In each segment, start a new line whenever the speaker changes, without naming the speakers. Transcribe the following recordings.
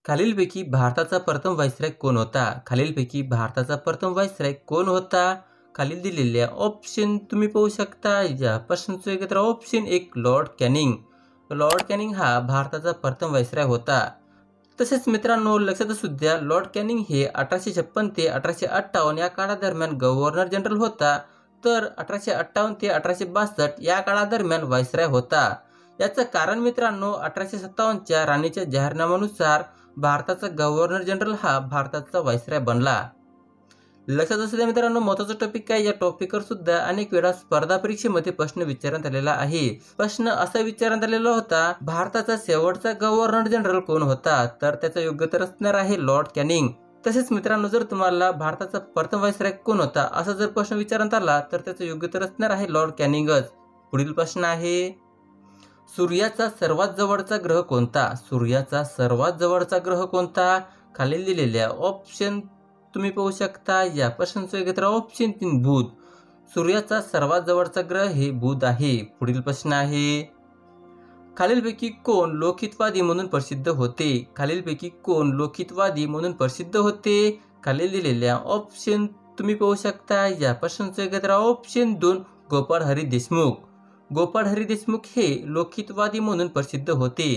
खालीलपैकी भारताचा प्रथम व्हाईसरॉय कोण होता? खालीलपैकी भारताचा प्रथम व्हाईसरॉय कोण होता? खालील दिलेल्या ऑप्शन तुम्ही पाहू शकता. या प्रश्नाचं उत्तर option 1 Lord Canning. Lord Canning हा भारताचा प्रथम व्हाईसरॉय होता. तसेच मित्रांनो लक्षात असू द्या, लॉर्ड कॅनिंग हे 1856 ते 1858 या काळादरम्यान गव्हर्नर जनरल होता, तर 1858 ते 1862 या काळादरम्यान व्हाईसरॉय होता. याचं कारण मित्रांनो 1857च्या राणीच्या जाहीरनाम्यानुसार भारताचा गव्हर्नर जनरल हा भारताचा व्हाईसरॉय बनला. लक्षात असू द्या मित्रांनो, महत्त्वाचा टॉपिक काय, या टॉपिकवर सुद्धा अनेक वेळा स्पर्धा परीक्षेमध्ये प्रश्न विचारण्यात आलेला आहे. प्रश्न असा विचारण्यात आलेला होता, भारताचा शेवटचा गव्हर्नर जनरल कोण होता? तर त्याचं योग्य उत्तर असणार आहे लॉर्ड कॅनिंग. तसेच मित्रांनो, जर तुम्हाला भारताचा प्रथम व्हाईसरॉय कोण होता असा जर प्रश्न विचारण्यात आला तर त्याचं योग्य उत्तर असणार आहे लॉर्ड कॅनिंगच. पुढील प्रश्न आहे, सूर्याचा सर्वात जवळचा ग्रह कोणता? सूर्याचा सर्वात जवळचा ग्रह कोणता? खालील दिलेल्या ऑप्शन तुम्ही पाहू शकता. या प्रश्नाचं उत्तर ऑप्शन 3 बुध. सूर्याचा सर्वात जवळचा ग्रह हे बुध आहे. पुढील प्रश्न आहे, खालीलपैकी कोण लोकहितवादी म्हणून प्रसिद्ध होते? खालीलपैकी कोण लोकहितवादी म्हणून प्रसिद्ध होते? खालील दिलेल्या ऑप्शन तुम्ही पाहू शकता. या प्रश्नाचं उत्तर ऑप्शन 2 गोपाळ हरी देशमुख. गोपाळ हरी देशमुख हे लोकहितवादी म्हणून प्रसिद्ध होते.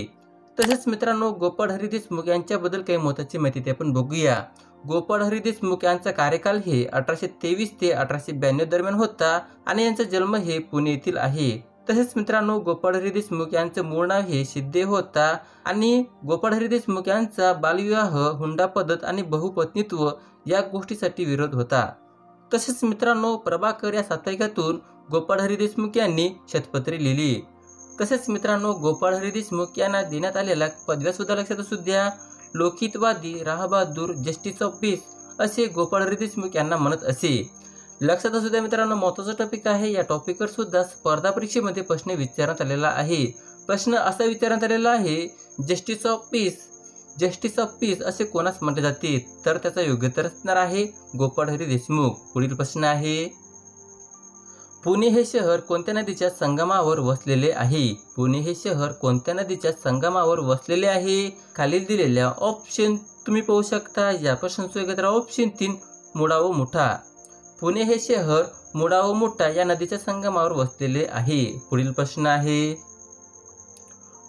तसेच मित्रांनो, गोपाळ हरी देशमुख यांच्याबद्दल काही महत्त्वाची माहिती ते आपण बघूया. गोपाळ हरी देशमुख यांचा कार्यकाल हे 1823 ते 1892 दरम्यान होता आणि यांचा जन्म हे पुणे येथील आहे. तसेच मित्रांनो, गोपाळ हरी देशमुख यांचं मूळ नाव हे सिद्धे होता आणि गोपाळ हरी देशमुख यांचा बालविवाह, हुंडा पद्धत आणि बहुपत्नीत्व या गोष्टीसाठी विरोध होता. तसेच मित्रांनो, प्रभाकर या साप्ताहिकातून गोपाळ हरी देशमुख यांनी शतपत्री लिहिली. तसेच मित्रांनो, गोपाळ हरी देशमुख यांना देण्यात आलेल्या पदव्या सुद्धा लक्षात असू द्या. लोकहितवादी, राहबहादूर, जस्टिस ऑफ पीस असे गोपाळ हरी देशमुख यांना म्हणत असे. लक्षात असू द्या मित्रांनो, महत्त्वाचा टॉपिक आहे. या टॉपिकवर सुद्धा स्पर्धा परीक्षेमध्ये प्रश्न विचारण्यात आलेला आहे. प्रश्न असा विचारण्यात आलेला आहे, justice of peace, justice of peace असे कोणास म्हटले जाते? तर त्याचा योग्य उत्तर असणार आहे गोपाळ हरी देशमुख. पुढील प्रश्न आहे, पुणे हे शहर कोणत्या नदीच्या संगमावर वसलेले आहे? पुणे हे शहर कोणत्या नदीच्या संगमावर वसलेले आहे? खालील दिलेल्या ऑप्शन तुम्ही पाहू शकता. या प्रश्नाचं उत्तर ऑप्शन 3 मुळा व मुठा. पुणे हे शहर मुळा व मुठा या नदीच्या संगमावर वसलेले आहे. पुढील प्रश्न आहे,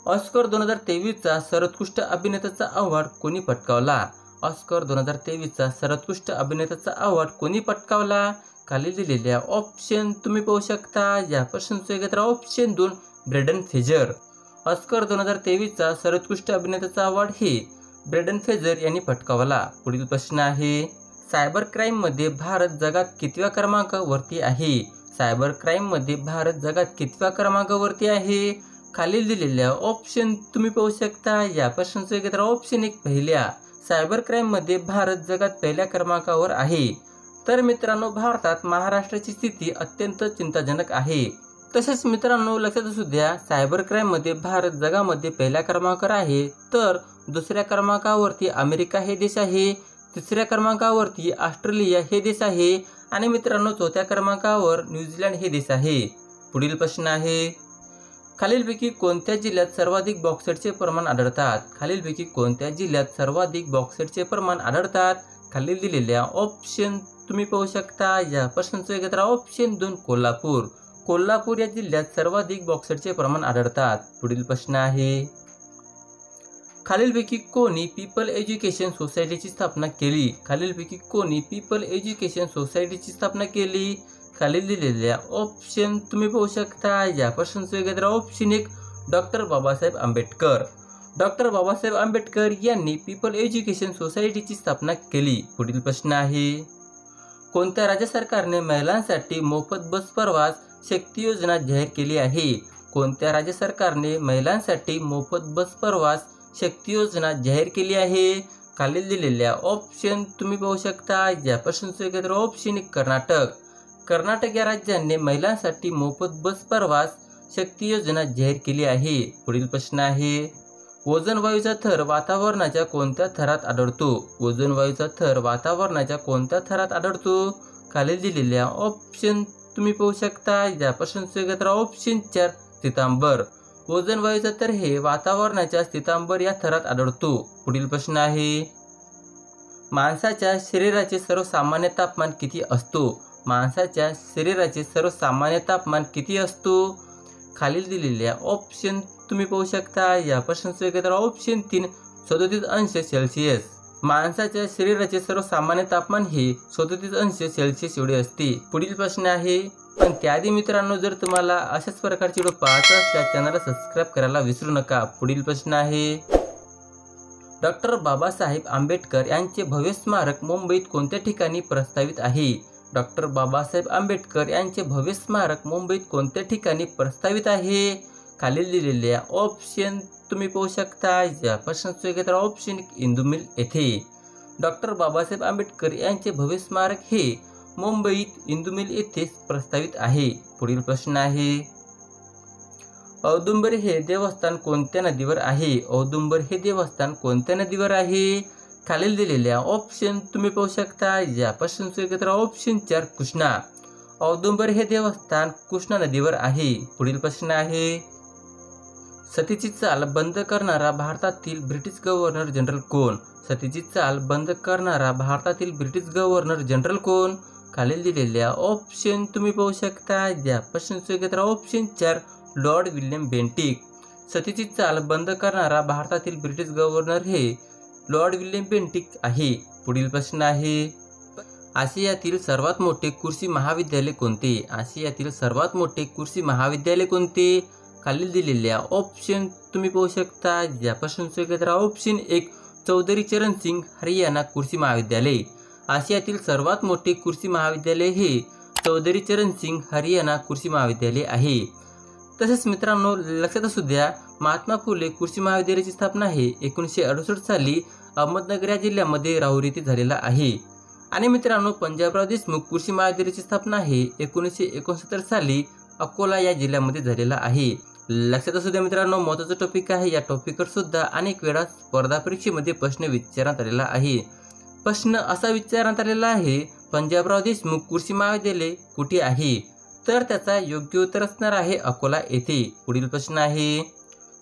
ऑस्कर 2023चा सर्वोत्कृष्ट अभिनेत्याचा अवॉर्ड कोणी पटकावला? ऑस्कर 2023चा सर्वोत्कृष्ट अभिनेत्याचा अवॉर्ड कोणी पटकावला? खालील दिलेल्या ऑप्शन तुम्ही पाहू शकता. या प्रश्नाचं उत्तर ऑप्शन 2 ब्रेंडन फ्रेझर. ऑस्कर 2023चा सर्वोत्कृष्ट अभिनेत्याचा अवॉर्ड हे ब्रेंडन फ्रेझर यांनी पटकावला. पुढील प्रश्न आहे, सायबर क्राईम मध्ये भारत जगात कितव्या क्रमांकावरती आहे? सायबर क्राईम मध्ये भारत जगात कितव्या क्रमांकावरती आहे? खालील दिलेल्या ऑप्शन तुम्ही पाहू शकता. या प्रश्नाचं उत्तर ऑप्शन 1 पहिल्या. सायबर क्राईम मध्ये भारत जगात पहिल्या क्रमांकावर आहे. तर मित्रांनो, भारतात महाराष्ट्राची स्थिती अत्यंत चिंताजनक आहे. तसेच मित्रांनो लक्षात असू द्या, सायबर क्राईम मध्ये भारत जगामध्ये पहिल्या क्रमांकावर आहे, तर दुसऱ्या क्रमांकावरती अमेरिका हे देश आहे, तिसऱ्या क्रमांकावरती ऑस्ट्रेलिया हे देश आहे आणि मित्रांनो चौथ्या क्रमांकावर न्यूझीलंड हे देश आहे. पुढील प्रश्न आहे, खालीलपैकी कोणत्या जिल्ह्यात सर्वाधिक बॉक्साईटचे प्रमाण आढळतात? खालीलपैकी कोणत्या जिल्ह्यात सर्वाधिक बॉक्साईटचे प्रमाण आढळतात? खालील दिलेल्या ऑप्शन तुम्ही पाहू शकता. या प्रश्नाचं उत्तर ऑप्शन 2 कोल्हापूर. कोल्हापूर या जिल्ह्यात सर्वाधिक बॉक्साईटचे प्रमाण आढळतात. पुढील प्रश्न आहे, खालीलपैकी कोणी पीपल एज्युकेशन सोसायटीची स्थापना केली? खालीलपैकी कोणी पीपल एज्युकेशन सोसायटीची स्थापना केली? खालील दिलेल्या ऑप्शन तुम्ही पाहू शकता. या प्रश्नाचं उत्तर option 1 doctor Babasaheb Ambedkar. Doctor Babasaheb Ambedkar यांनी पीपल एज्युकेशन सोसायटीची स्थापना केली. पुढील प्रश्न आहे, कोणत्या राज्य सरकारने महिलांसाठी मोफत बस प्रवास शक्ती योजना जाहीर केली आहे? कोणत्या राज्य सरकारने महिलांसाठी मोफत बस प्रवास शक्ती योजना जाहीर केली आहे? खालील दिलेल्या ऑप्शन तुम्ही पाहू शकता. या प्रश्नाचं उत्तर ऑप्शन 1 कर्नाटक. कर्नाटक या राज्याने महिलांसाठी मोफत बस प्रवास शक्ती योजना जाहीर केली आहे. पुढील प्रश्न आहे, ओझोन वायूचा थर वातावरणाच्या कोणत्या थरात आढळतो? ओझोन वायूचा थर वातावरणाच्या कोणत्या थरात आढळतो? खालील दिलेल्या ऑप्शन तुम्ही पाहू शकता. या प्रश्नाचं उत्तर ऑप्शन 4 सितांबर. ओझोन वायूचा तर हे वातावरणाच्या स्थितांबर या थरात आढळतो. पुढील प्रश्न आहे, माणसाच्या शरीराचे सर्वसामान्य तापमान किती असतो? माणसाच्या शरीराचे सर्वसामान्य तापमान किती असतो? खालील दिलेल्या ऑप्शन तुम्ही पाहू शकता. या प्रश्नाचं उत्तर ऑप्शन 3 37°C. माणसाच्या शरीराचे सर्वसामान्य तापमान हे 37°C एवढे असते. पुढील प्रश्न आहे, पण त्याआधी मित्रांनो, जर तुम्हाला अशाच प्रकारचे व्हिडिओ पाहायचा असल्यास चॅनलला सबस्क्राईब करायला विसरू नका. पुढील प्रश्न आहे, डॉक्टर बाबासाहेब आंबेडकर यांचे भव्य स्मारक मुंबईत कोणत्या ठिकाणी प्रस्तावित आहे? डॉक्टर बाबासाहेब आंबेडकर यांचे भव्य स्मारक मुंबईत कोणत्या ठिकाणी प्रस्तावित आहे? खालील दिलेल्या ऑप्शन तुम्ही पाहू शकता. या प्रश्नाचं उत्तर ऑप्शन 1 इंदू मिल येथे. डॉक्टर बाबासाहेब आंबेडकर यांचे भव्य स्मारक हे मुंबईत इंदू मिल येथे प्रस्तावित आहे. पुढील प्रश्न आहे, औदुंबर हे देवस्थान कोणत्या नदीवर आहे? औदुंबर हे देवस्थान कोणत्या नदीवर आहे? खालील दिलेल्या ऑप्शन तुम्ही पाहू शकता. या प्रश्नाचं उत्तर ऑप्शन 4 कृष्णा. औदुंबर हे देवस्थान कृष्णा नदीवर आहे. पुढील प्रश्न आहे, सतीची चाल बंद करणारा भारतातील ब्रिटिश गव्हर्नर जनरल कोण? सतीची चाल बंद करणारा भारतातील ब्रिटिश गव्हर्नर जनरल कोण? खालील दिलेल्या ऑप्शन तुम्ही पाहू शकता. या प्रश्नाचं उत्तर ऑप्शन 4 लॉर्ड विल्यम बेंटिक. सतीची चाल बंद करणारा भारतातील ब्रिटिश गव्हर्नर हे लॉर्ड विल्यम बेंटिक आहे. पुढील प्रश्न आहे, आशियातील सर्वात मोठे कृषी महाविद्यालय कोणते? आशियातील सर्वात मोठे कृषी महाविद्यालय कोणते? खालील दिलेल्या ऑप्शन तुम्ही पाहू शकता. या प्रश्नाचं उत्तर ऑप्शन 1 चौधरी चरण सिंग हरियाणा कृषी महाविद्यालय. आशियातील सर्वात मोठे कृषी महाविद्यालय हे चौधरी चरण सिंग हरियाणा कृषी महाविद्यालय आहे. तसेच मित्रांनो, लक्षात असू द्या, महात्मा फुले कृषी महाविद्यालयाची स्थापना हे 1968 साली अहमदनगर या जिल्ह्यामध्ये राहुरी येथे झालेला आहे. आणि मित्रांनो, पंजाबराव देशमुख कृषी महाविद्यालयाची स्थापना हे 1969 साली अकोला या जिल्ह्यामध्ये झालेला आहे. लक्षात असू द्या मित्रांनो, महत्त्वाचा टॉपिक आहे. या टॉपिकवर सुद्धा अनेक वेळा स्पर्धा परीक्षेमध्ये प्रश्न विचारण्यात आलेला आहे. प्रश्न असा विचारण्यात आलेला आहे, पंजाबराव देशमुख कृषी महाविद्यालय कुठे आहे? तर त्याचा योग्य उत्तर असणार आहे अकोला येथे. पुढील प्रश्न आहे,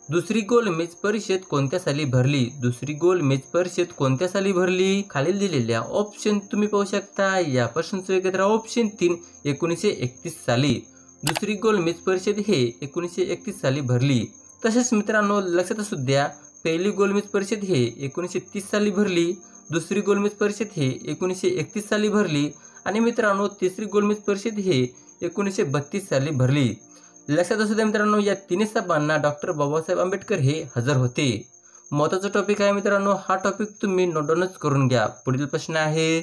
दुसरी गोलमेज परिषद कोणत्या साली भरली? दुसरी गोलमेज परिषद कोणत्या साली भरली? खालील दिलेल्या ऑप्शन तुम्ही पाहू शकता. या प्रश्नाचं उत्तर ऑप्शन 3 1931 साली. दुसरी गोलमेज परिषद हे 1931 साली भरली. तसेच मित्रांनो, लक्षात असू द्या, पहिली गोलमेज परिषद हे 1930 साली भरली. दुसरी गोलमेज परिषद हे 1931 साली भरली. आणि मित्रांनो, तिसरी गोलमेज परिषद हे 1932 साली भरली. लक्षात असू द्या मित्रांनो, या तिन्ही सभांना डॉक्टर बाबासाहेब आंबेडकर हे हजर होते. महत्त्वाचा टॉपिक आहे मित्रांनो, हा टॉपिक तुम्ही नोट डाऊनच करून घ्या. पुढील प्रश्न आहे,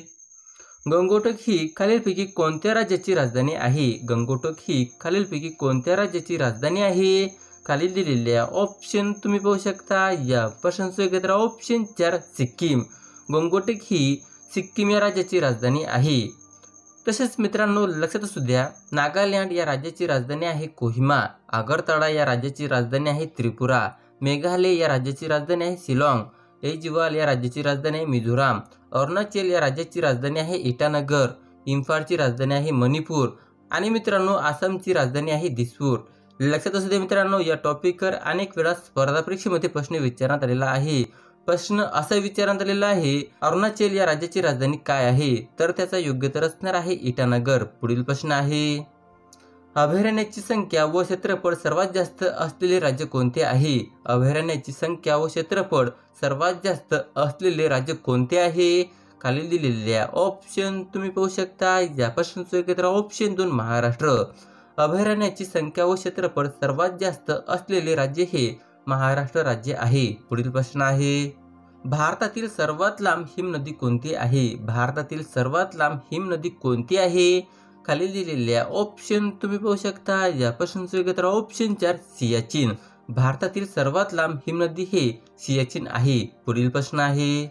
गंगोटक ही खालीलपैकी कोणत्या राज्याची राजधानी आहे? गंगोटक ही खालीलपैकी कोणत्या राज्याची राजधानी आहे? खालील दिलेल्या ऑप्शन तुम्ही पाहू शकता. या प्रश्नाचं उत्तर ऑप्शन 4 सिक्कीम. गंगोटक ही सिक्कीम या राज्याची राजधानी आहे. तसेच मित्रांनो, लक्षात असू द्या, नागालँड या राज्याची राजधानी आहे कोहिमा. आगरतळा या राज्याची राजधानी आहे त्रिपुरा. मेघालय या राज्याची राजधानी आहे शिलाँग. ऐजवाल या राज्याची राजधानी आहे मिझोराम. अरुणाचल या राज्याची राजधानी आहे इटानगर. इम्फाळची राजधानी आहे मणिपूर. आणि मित्रांनो, आसामची राजधानी आहे दिसपूर. लक्षात असू द्या मित्रांनो, या टॉपिकवर अनेक वेळा स्पर्धा परीक्षेमध्ये प्रश्न विचारण्यात आलेला आहे. प्रश्न असा विचारण्यात आलेला आहे, अरुणाचल या राज्याची राजधानी काय आहे? तर त्याचा योग्य उत्तर असणार आहे इटानगर. पुढील प्रश्न आहे, अभयारण्याची संख्या व क्षेत्रफळ सर्वात जास्त असलेले राज्य कोणते आहे? अभयारण्याची संख्या व क्षेत्रफळ सर्वात जास्त असलेले राज्य कोणते आहे? खालील दिलेल्या ऑप्शन तुम्ही पाहू शकता. या प्रश्नाचं उत्तर ऑप्शन 2 महाराष्ट्र. अभयारण्याची संख्या व क्षेत्रफळ सर्वात जास्त असलेले राज्य हे महाराष्ट्र राज्य आहे. पुढील प्रश्न आहे, भारतातील सर्वात लांब हिमनदी कोणती आहे? भारतातील सर्वात लांब हिमनदी कोणती आहे? खालील दिलेल्या ऑप्शन तुम्ही पाहू शकता. या प्रश्नाचं उत्तर ऑप्शन 4 सियाचीन. भारतातील सर्वात लांब हिमनदी हे सियाचीन आहे. पुढील प्रश्न आहे,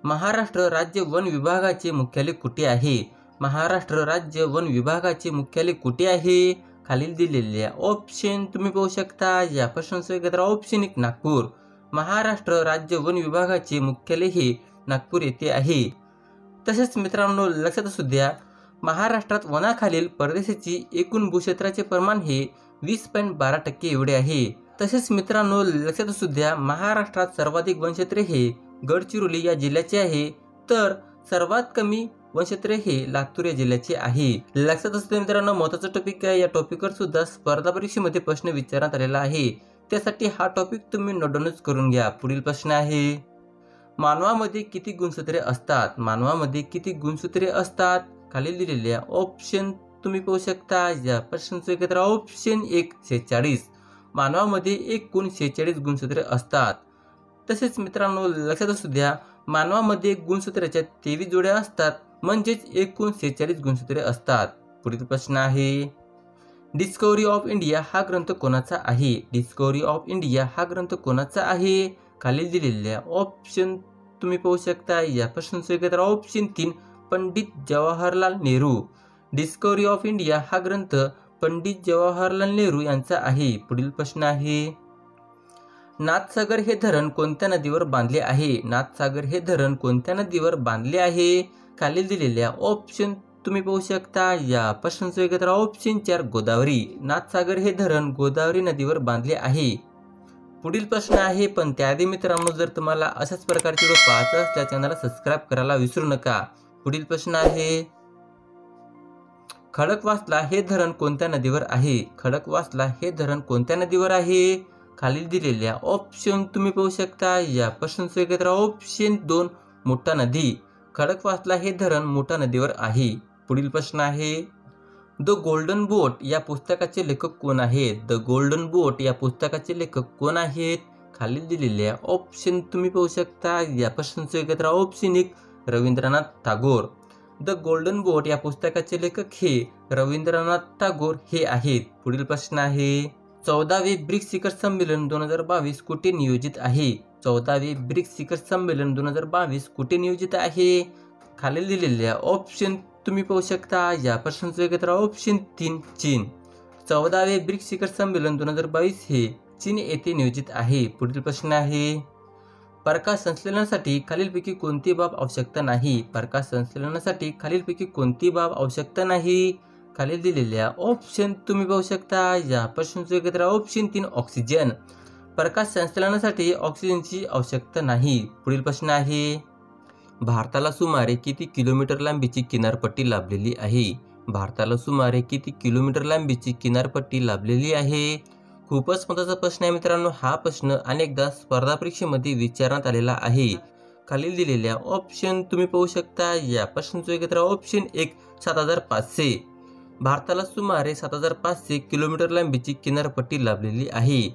महाराष्ट्र राज्य वन विभागाचे मुख्यालय कुठे आहे? महाराष्ट्र राज्य वन विभागाचे मुख्यालय कुठे आहे? खालील दिलेल्या ऑप्शन तुम्ही पाहू शकता. या प्रश्नाचं उत्तर ऑप्शन 1 नागपूर. महाराष्ट्र राज्य वन विभागाचे मुख्यालय हे नागपूर येथे आहे. तसेच मित्रांनो, लक्षात असू द्या, महाराष्ट्रात वनाखालील परदेशाची एकूण भूक्षेत्राचे प्रमाण हे 20.12% एवढे आहे. तसेच मित्रांनो लक्षात असू द्या, महाराष्ट्रात सर्वाधिक वनक्षेत्रे हे गडचिरोली या जिल्ह्याचे आहे, तर सर्वात कमी वनक्षेत्रे हे लातूर या जिल्ह्याचे आहे. लक्षात असू द्या मित्रांनो, महत्त्वाचा टॉपिक आहे. या टॉपिकवर सुद्धा स्पर्धा परीक्षेमध्ये प्रश्न विचारण्यात आलेला आहे, त्यासाठी हा टॉपिक तुम्ही नोट डाऊनच करून घ्या. पुढील प्रश्न आहे, मानवामध्ये किती गुणसूत्रे असतात? मानवामध्ये किती गुणसूत्रे असतात? खालील दिलेल्या ऑप्शन तुम्ही पाहू शकता. या प्रश्नाचं उत्तर ऑप्शन 1 46. मानवामध्ये एकूण 46 गुणसूत्रे असतात. तसेच मित्रांनो लक्षात असू द्या, मानवामध्ये गुणसूत्राच्या 23 जोड्या असतात, म्हणजेच एकूण 46 गुणसूत्रे असतात. पुढील प्रश्न आहे, डिस्कव्हरी ऑफ इंडिया हा ग्रंथ कोणाचा आहे? डिस्कव्हरी ऑफ इंडिया हा ग्रंथ कोणाचा आहे? खालील दिलेल्या ऑप्शन तुम्ही पाहू शकता. या प्रश्नाचं उत्तर option 3 Pandit Jawaharlal Nehru. Discovery of India हा ग्रंथ पंडित जवाहरलाल नेहरू यांचा आहे. पुढील प्रश्न आहे, नाथसागर हे धरण कोणत्या नदीवर बांधले आहे? नाथसागर हे धरण कोणत्या नदीवर बांधले आहे? खालील दिलेल्या ऑप्शन तुम्ही पाहू शकता. या प्रश्नाचं उत्तर ऑप्शन 4 गोदावरी. नाथसागर हे धरण गोदावरी नदीवर बांधले आहे. पुढील प्रश्न आहे, पण त्याआधी मित्रांनो जर तुम्हाला अशाच प्रकारचे व्हिडिओ पाहायचे असल्यास चॅनलला सबस्क्राईब करायला विसरू नका. पुढील प्रश्न आहे, खडकवासला हे धरण कोणत्या नदीवर आहे? खडकवासला हे धरण कोणत्या नदीवर आहे? खालील दिलेल्या ऑप्शन तुम्ही पाहू शकता. या प्रश्नाचं उत्तर ऑप्शन 2 मोठा नदी. खडकवासला हे धरण मोठा नदीवर आहे. पुढील प्रश्न आहे, द गोल्डन बोट या पुस्तकाचे लेखक कोण आहेत? द गोल्डन बोट या पुस्तकाचे लेखक कोण आहेत? खालील दिलेल्या ऑप्शन तुम्ही पाहू शकता. या प्रश्नाचं उत्तर option 1 Rabindranath Tagore. The golden boat या पुस्तकाचे लेखक हे रवींद्रनाथ टागोर हे आहेत. पुढील प्रश्न आहे, 14वे ब्रिक्स शिखर संमेलन 2022 कुठे नियोजित आहे? 14वे ब्रिक्स शिखर संमेलन 2022 कुठे नियोजित आहे? खालील दिलेल्या ऑप्शन तुम्ही पाहू शकता. या प्रश्नाचं उत्तर ऑप्शन 3 चीन. 14वे ब्रिक्स शिखर संमेलन 2022 हे चीन येथे नियोजित आहे. पुढील प्रश्न आहे, प्रकाश संश्लेषणासाठी खालीलपैकी कोणती बाब आवश्यकता नाही? प्रकाश संश्लेषणासाठी खालीलपैकी कोणती बाब आवश्यकता नाही? खालील दिलेल्या ऑप्शन तुम्ही पाहू शकता. या प्रश्नाचं उत्तर ऑप्शन 3 ऑक्सिजन. प्रकाश संश्लेषणासाठी ऑक्सिजनची आवश्यकता नाही. पुढील प्रश्न आहे, भारताला सुमारे किती किलोमीटर लांबीची किनारपट्टी लाभलेली आहे? भारताला सुमारे किती किलोमीटर लांबीची किनारपट्टी लाभलेली आहे? खूपच महत्त्वाचा प्रश्न आहे मित्रांनो. हा प्रश्न अनेकदा स्पर्धा परीक्षेमध्ये विचारण्यात आलेला आहे. खालील दिलेल्या ऑप्शन तुम्ही पाहू शकता. या प्रश्नाचं उत्तर ऑप्शन 1 7500. भारताला सुमारे 7500 किलोमीटर लांबीची किनारपट्टी लाभलेली आहे.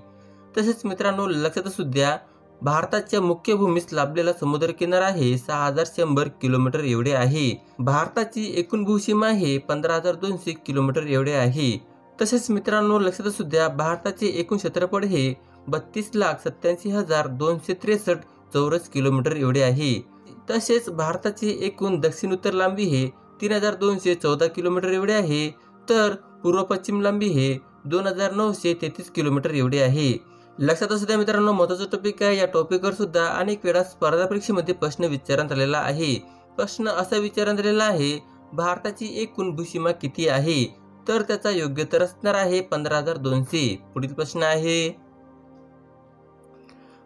तसेच मित्रांनो लक्षात असू द्या, भारताच्या मुख्य भूमीस लाभलेला समुद्र किनारा आहे 6100 किलोमीटर एवढे आहे. भारताची एकूण भूसीमा आहे 15200 किलोमीटर एवढे आहे. तसेच मित्रांनो लक्षात असू द्या, भारताचे एकूण क्षेत्रफळ हे 32,87,263 चौरस किलोमीटर एवढे आहे. तसेच भारताची एकूण दक्षिण उत्तर लांबी हे 3214 किलोमीटर एवढे आहे, तर पूर्व पश्चिम लांबी हे 2933 किलोमीटर एवढे आहे. लक्षात असू द्या मित्रांनो, महत्त्वाचा टॉपिक आहे. या टॉपिकवर सुद्धा अनेक वेळा स्पर्धा परीक्षेमध्ये प्रश्न विचारण्यात आलेला आहे. प्रश्न असा विचारण्यात आलेला आहे, भारताची एकूण भूसीमा किती आहे? तर त्याचा योग्य उत्तर असणार आहे 15200. पुढील प्रश्न आहे,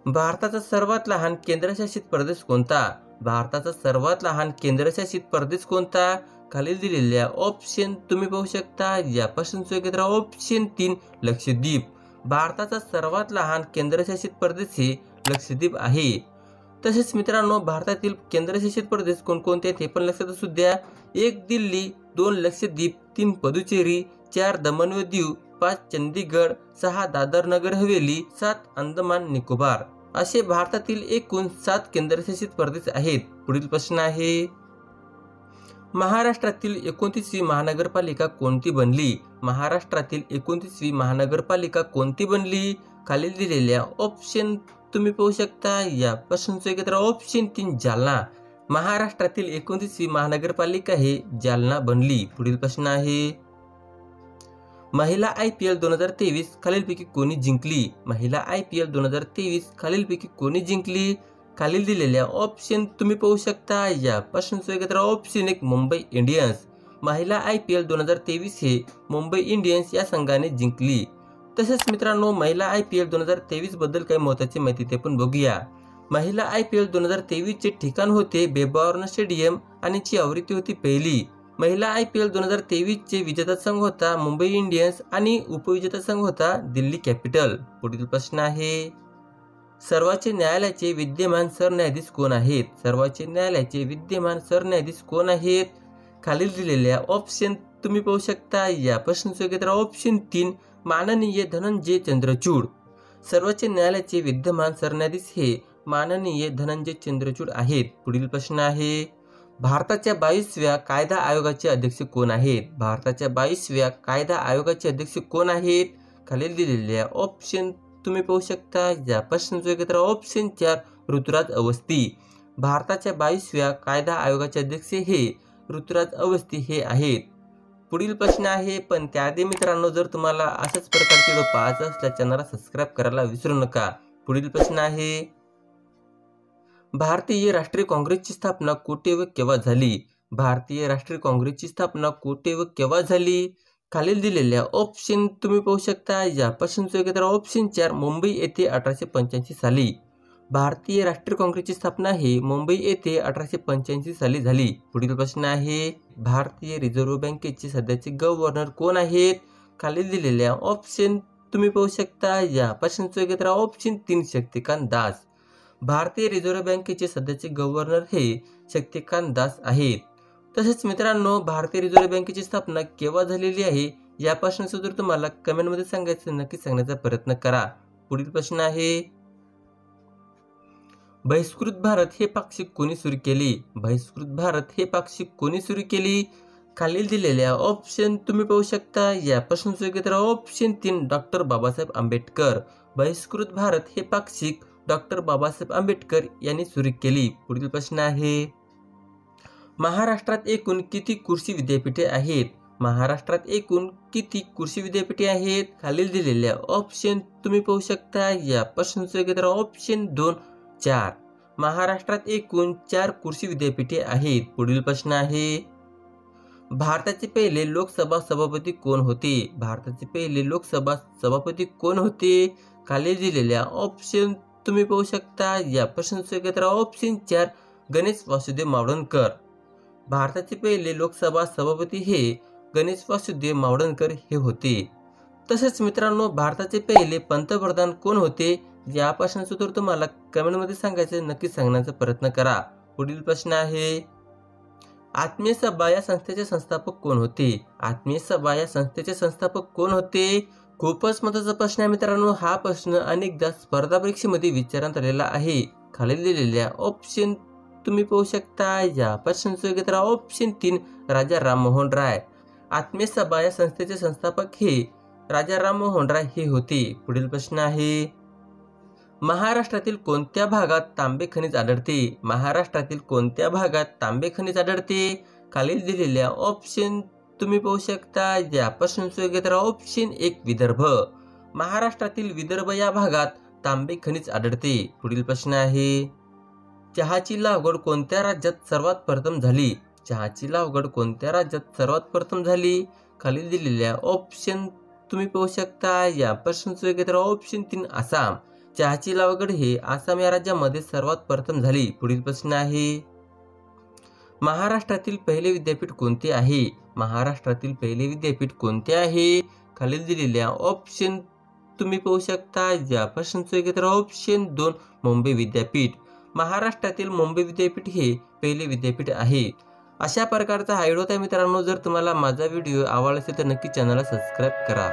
भारताचा सर्वात लहान केंद्रशासित प्रदेश कोणता? भारताचा सर्वात लहान केंद्रशासित प्रदेश कोणता? खालील दिलेल्या ऑप्शन तुम्ही पाहू शकता. या प्रश्नाचं उत्तर ऑप्शन 3 लक्षद्वीप. भारताचा सर्वात लहान केंद्रशासित प्रदेश हे लक्षद्वीप आहे. तसेच मित्रांनो भारतातील केंद्रशासित प्रदेश कोणकोणते ते पण लक्षात असू द्या. 1 दिल्ली, 2 लक्षद्वीप, 3 पुदुचेरी, 4 दमण व दीव, 5 चंदीगड, 6 दादर नगर हवेली, 7 अंदमान निकोबार असे भारतातील एकूण 7 केंद्रशासित प्रदेश आहेत. पुढील प्रश्न आहे, महाराष्ट्रातील 29वी महानगरपालिका कोणती बनली? महाराष्ट्रातील 29वी महानगरपालिका कोणती बनली? खालील दिलेल्या ऑप्शन तुम्ही पाहू शकता. या प्रश्नाचं उत्तर ऑप्शन 3 जालना. महाराष्ट्रातील 29वी महानगरपालिका हे जालना बनली. पुढील प्रश्न आहे, महिला IPL 2023 खालीलपैकी कोणी जिंकली? महिला IPL 2023 खालीलपैकी कोणी जिंकली? खालील दिलेल्या ऑप्शन तुम्ही पाहू शकता. या प्रश्नाचं उत्तर ऑप्शन 1 मुंबई इंडियन्स. महिला IPL 2023 हे मुंबई इंडियन्स या संघाने जिंकली. तसेच मित्रांनो, महिला IPL 2023 बद्दल काही महत्त्वाची माहिती ते पण बघूया. महिला IPL 2023 चे ठिकाण होते बेबावर्ण स्टेडियम आणि ची आवृत्ती होती पहिली. महिला IPL 2023 चे विजेता संघ होता मुंबई इंडियन्स आणि उपविजेता संघ होता दिल्ली कॅपिटल. पुढील प्रश्न आहे, सर्वोच्च न्यायालयाचे विद्यमान सरन्यायाधीश कोण आहेत? सर्वोच्च न्यायालयाचे विद्यमान सरन्यायाधीश कोण आहेत? खालील दिलेल्या ऑप्शन तुम्ही पाहू शकता. या प्रश्नाचं उत्तर ऑप्शन 3 माननीय धनंजय चंद्रचूड. सर्वोच्च न्यायालयाचे विद्यमान सरन्यायाधीश हे माननीय धनंजय चंद्रचूड आहेत. पुढील प्रश्न आहे, भारताच्या 22व्या कायदा आयोगाचे अध्यक्ष कोण आहेत? भारताच्या 22व्या कायदा आयोगाचे अध्यक्ष कोण आहेत? खालील दिलेल्या ऑप्शन तुम्ही पाहू शकता. या प्रश्नाचं उत्तर ऑप्शन 4 ऋतुराज अवस्थी. भारताच्या 22व्या कायदा आयोगाचे अध्यक्ष हे ऋतुराज अवस्थी हे आहेत. पुढील प्रश्न आहे, पण त्याआधी मित्रांनो, जर तुम्हाला अशाच प्रकारचे व्हिडिओ पाहायचे असल्यास चॅनलला सबस्क्राईब करायला विसरू नका. पुढील प्रश्न आहे, भारतीय राष्ट्रीय काँग्रेसची स्थापना कुठे व केव्हा झाली? भारतीय राष्ट्रीय काँग्रेसची स्थापना कुठे व केव्हा झाली? खालील दिलेल्या ऑप्शन तुम्ही पाहू शकता. या प्रश्नाचं उत्तर ऑप्शन 4 मुंबई येथे 1885 साली. भारतीय राष्ट्रीय काँग्रेसची स्थापना ही मुंबई येथे 1885 साली झाली. पुढील प्रश्न आहे, भारतीय रिझर्व्ह बँकेचे सध्याचे गव्हर्नर कोण आहेत? खालील दिलेल्या ऑप्शन तुम्ही पाहू शकता. या प्रश्नाचं उत्तर ऑप्शन 3 शक्तिकांत दास. भारतीय रिझर्व्ह बँकेचे सध्याचे गव्हर्नर हे शक्तिकांत दास आहेत. तसेच मित्रांनो, भारतीय रिझर्व्ह बँकेची स्थापना केव्हा झालेली आहे या प्रश्नाचं उत्तर तुम्हाला कमेंटमध्ये सांगायचं, नक्की सांगण्याचा प्रयत्न करा. पुढील प्रश्न आहे, बहिष्कृत भारत हे पाक्षिक कोणी सुरू केली? बहिष्कृत भारत हे पाक्षिक कोणी सुरू केली? खालील दिलेल्या ऑप्शन तुम्ही पाहू शकता. या प्रश्नाचं उत्तर ऑप्शन 3 डॉक्टर बाबासाहेब आंबेडकर. बहिष्कृत भारत हे पाक्षिक डॉक्टर बाबासाहेब आंबेडकर यांनी सुरू केली. पुढील प्रश्न आहे, महाराष्ट्रात एकूण किती कृषी विद्यापीठे आहेत? महाराष्ट्रात एकूण किती कृषी विद्यापीठे आहेत? खालील दिलेल्या ऑप्शन तुम्ही पाहू शकता. या प्रश्नाचं उत्तर ऑप्शन 2 4. महाराष्ट्रात एकूण 4 कृषी विद्यापीठे आहेत. पुढील प्रश्न आहे, भारताचे पहिले लोकसभा सभापती कोण होते? भारताचे पहिले लोकसभा सभापती कोण होते? खाली दिलेल्या ऑप्शन तुम्ही पाहू शकता. या प्रश्नाचं उत्तर ऑप्शन 4 गणेश वासुदेव मावळणकर. भारताचे पहिले लोकसभा सभापती हे गणेश वासुदेव मावळणकर हे होते. तसेच मित्रांनो, भारताचे पहिले पंतप्रधान कोण होते या प्रश्नाचं उत्तर तुम्हाला कमेंटमध्ये सांगायचं, नक्की सांगण्याचा प्रयत्न करा. पुढील प्रश्न आहे, आत्मीय सभा या संस्थेचे संस्थापक कोण होते? आत्मीय सभा या संस्थेचे संस्थापक कोण होते? खूपच महत्त्वाचा प्रश्न आहे मित्रांनो. हा प्रश्न अनेकदा स्पर्धा परीक्षेमध्ये विचारण्यात आलेला आहे. खालील दिलेल्या ऑप्शन तुम्ही पाहू शकता. या प्रश्नाचं उत्तर ऑप्शन 3 राजा राममोहन राय. आत्मीय सभा या संस्थेचे संस्थापक हे राजा राममोहन राय हे होते. पुढील प्रश्न आहे, महाराष्ट्रातील कोणत्या भागात तांबे खनिज आढळते? महाराष्ट्रातील कोणत्या भागात तांबे खनिज आढळते? खालील दिलेल्या ऑप्शन तुम्ही पाहू शकता. या प्रश्नाचं उत्तर ऑप्शन 1 विदर्भ. महाराष्ट्रातील विदर्भ या भागात तांबे खनिज आढळते. पुढील प्रश्न आहे, चहाची लागवड कोणत्या राज्यात सर्वात प्रथम झाली? चहाची लागवड कोणत्या राज्यात सर्वात प्रथम झाली? खालील दिलेल्या ऑप्शन तुम्ही पाहू शकता. या प्रश्नाचं उत्तर ऑप्शन 3 आसाम. चहाची लागवड हे आसाम या राज्यामध्ये सर्वात प्रथम झाली. पुढील प्रश्न आहे, महाराष्ट्रातील पहिले विद्यापीठ कोणते आहे? महाराष्ट्रातील पहिले विद्यापीठ कोणते आहे? खालील दिलेल्या ऑप्शन तुम्ही पाहू शकता. या प्रश्नाचं उत्तर ऑप्शन 2 मुंबई विद्यापीठ. महाराष्ट्रातील मुंबई विद्यापीठ हे पहिले विद्यापीठ आहे. अशा प्रकारचा हा व्हिडिओ आहे मित्रांनो. जर तुम्हाला माझा व्हिडिओ आवडला असेल तर नक्की चॅनलला सबस्क्राईब करा.